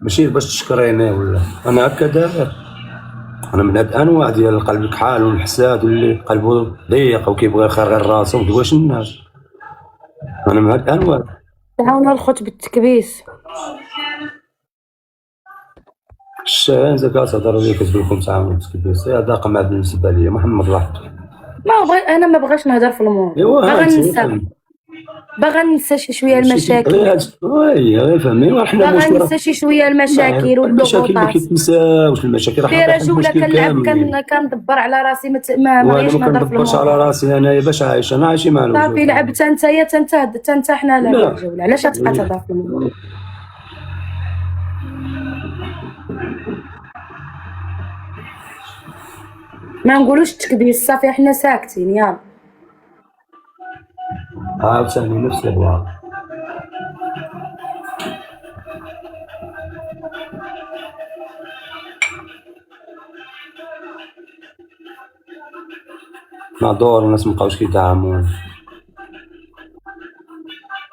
ماشي باش تشكريني ولا انا هكا داير. انا من هاد الانواع ديال القلب الكحال والحساد واللي قلبه ضيق وكيبغي الخير غير راسو ودواش الناس. انا من هاد الانواع. تعاون الخوت بالتكبيس. الشان زكاة تهضروا لي كتقول لكم تعاونوا بالتكبيس، هذا قمع بالنسبه لي محمد واحد. انا ما بغيتش نهضر في الموضوع، باغا ننسى شي شويه المشاكل. غير فهمي حنا باغا ننسى شي شويه المشاكل والضغوطات. المشاكل ما كيتنساوش، المشاكل راه دايره جوله كندبر على راسي ما بغيتش نهضر في الموضوع. على راسي انايا باش عايش، انا عايشي مع الوجود. صافي لعبت انت حنا لا الجوله، علاش تبقى تهضر في الموضوع؟ ما نقولوش تكبيس صافي حنا ساكتين يلا. عاوتاني نفس البوا. نهضر الناس مابقاوش كيدعمون.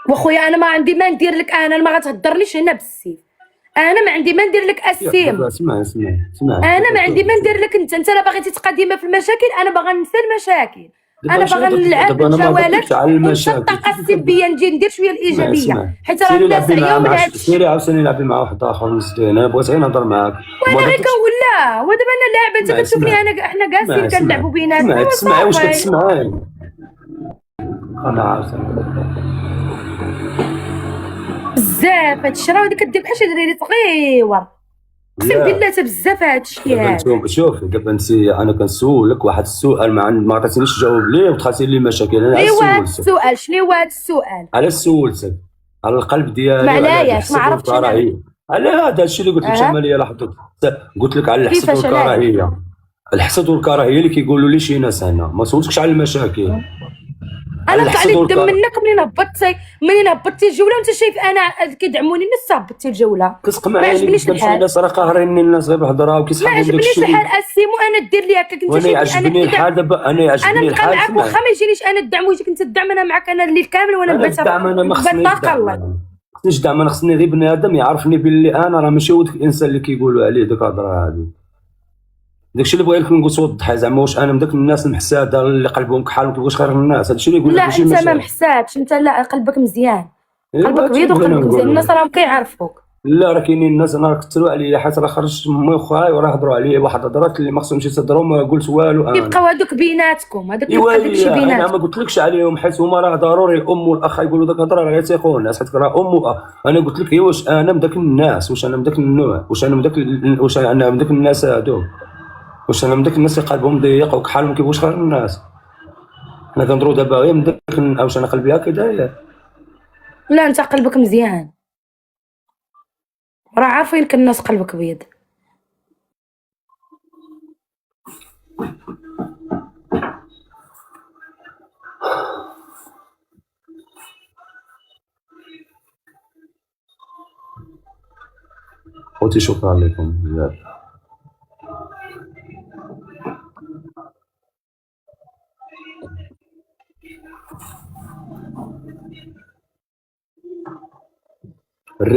وخويا انا ما عندي ما ندير لك، انا ما غتهضرنيش هنا بالسيف، انا ما عندي ما ندير لك السيم. اسمع انا ما عندي ما ندير لك. انت لا باغي تتقدم في المشاكل، انا باغا ننسى المشاكل، انا باغا نلعب بالجوالات وننسى الطاقه السلبيه، نجي ندير شويه الايجابيه حيت راه الناس عياو من هادشي. سيري عاوتاني لعبي مع واحد اخر مسكين، انا بغيت غير نهضر معاك وانا غير كنقول لا. ودابا انا لاعبه انت كتشوفني احنا جالسين كنلعبوا بيناتنا. اسمعي واش كتسمعي. انا عاوتاني بزاف هادشي راه كدير بحال شي دراري صغيور، اقسم بالله تا بزاف هادشي هذا. شوفي دابا انت انا كنسولك واحد السؤال ما عطيتنيش تجاوب ليه ودخلتي لي مشاكل. انا شنو هو السؤال؟ شنو هو هذا السؤال؟ علاش سولتك على القلب ديالي؟ معلاياش ما عرفتش على هذا الشيء اللي قلت لك ماليه لاحظت. قلت لك على الحسد والكراهيه. الحسد والكراهيه اللي كيقولوا لي شي ناس. انا ما سولتكش على المشاكل. انا طلع لي الدم منك منين هبطتي الجوله وانت شايف انا كيدعموني الناس هبطتي الجوله. كتسقم عليا الناس راه قاهريني الناس غير بالهضره وكيسحبوا داك الشيء. ما عجبنيش الحال اسيمو انا دير لي هكاك. انت شايف انا الحال دابا انا يعجبني الحال. انا معاك واخا ما يجينيش انا الدعم ويجيك انت الدعم، انا معاك انا الليل كامل وانا نبات الدعم. انا ما خصنيش دعم، انا خصني غير بنادم يعرفني باللي انا راه ماشي هو داك الانسان اللي كيقولوا عليه ديك الهضره هذه. داكشي اللي بغيت نقول توضح زعما واش انا من داك الناس المحساده اللي قلبهم كحال وكيبغيوش خير الناس. هادشي اللي يقول لك ماشي. لا انت ما محسادش، انت لا قلبك مزيان. قلبك بيض وقلبك مزيان، الناس راهم كيعرفوك. لا راه كاينين الناس انا كثروا عليا حيت راه خرجت امي وخاي وراه هضروا عليا واحد الهضرات اللي ما خصهمش يتهضروا ما قلت والو. كيبقاو هذوك بيناتكم، هذاك كيبقى داكشي بيناتكم. انا ما قلتلكش عليهم حيت هما راه ضروري الام والاخ يقولوا داك الهضره راه يثيقوا الناس حيت راه ام واخ. انا قلت لك واش انا من داك الناس، واش انا من داك النوع، واش انا من داك الناس هادو، واش انا من داك الناس اللي قلبهم ضيق وكحال ما كيبغوش خير الناس. انا كنضرو دابا غير من داك واش انا قلبي هكا داير. لا انت قلبك مزيان، راه عارفينك الناس قلبك بيض. خوتي شكرا لكم بزاف.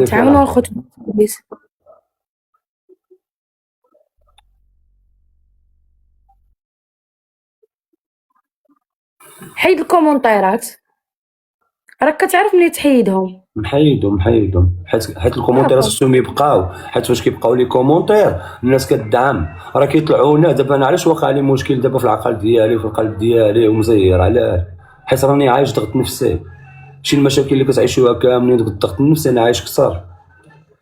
تعاونوا الخوت بالتكبيس. حيد الكومونتيرات، راك كتعرف ملي تحيدهم. محيدهم حيت الكومونتيرات خصهم يبقاو، حيت فاش كيبقاو لي كومونتير الناس كتدعم. راه كيطلعونا دابا انا علاش واقع لي مشكل دابا في العقل ديالي وفي القلب ديالي ومزير. علاه؟ حيت راني عايش ضغط نفسي. شي المشاكل اللي كتعيشوها كاملين داك الضغط النفسي انا عايش كثر.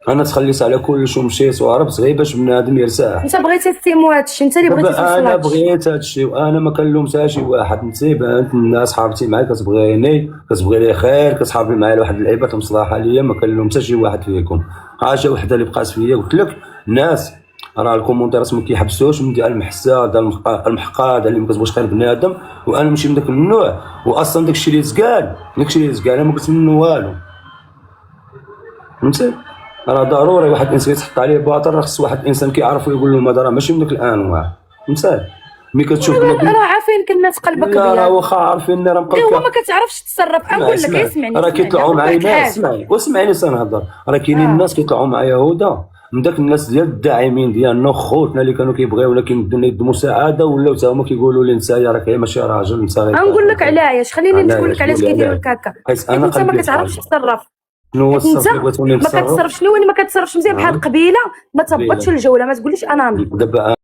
انا تخليت على كلشي ومشيت وهربت غير باش بنادم يرتاح. انت بغيتي تسيمو هادشي، انت اللي بغيتي توصل هادشي. انا بغيت هادشي وانا ما كنلومش شي واحد. انت بانت الناس حاربتي معايا كتبغيني لي خير، كتحاربي معايا لواحد اللعيبات مصلحه ليا، ما كنلومش شي واحد فيكم. حاجه وحده اللي بقات فيا قلت لك الناس راه الكومونتيرات ما كيحبسوش من ديال المحساد المحقاد اللي ما كتبغيش خير بنادم. وانا ماشي من داك النوع، واصلا داكشي اللي تقال انا ما قلت منه والو. فهمتي؟ راه ضروري واحد الانسان يتحط عليه باطل، راه خص واحد الانسان كيعرف ويقول له هذا راه ماشي من داك الانواع. فهمتي؟ ملي كتشوف راه عارفينك الناس قلبك بيض. لا واخا عارفين راه مقلق. هو ما كتعرفش تتصرف. نقول لك اسمعني، راه كيطلعوا معايا ناس. اسمعيني سنهضر. راه كاينين الناس كيطلعوا معايا هدى من داك الناس ديال الداعمين ديالنا خوتنا اللي كانوا كيبغيونا كيمدونا يد مساعده، ولاو تا هما كيقولوا لي انت راك ماشي راجل انت غير. غنقول لك علاش، خليني نقول لك علاش كيديروا لك هكا. انت ما كتعرفش تصرف. شنو هو الصرف اللي بغيتوني نتصرف؟ ما كتصرفش، شنو اللي ما كتصرفش مزيان بحال القبيله، ما تهبطش الجوله، ما تقوليش انا دابا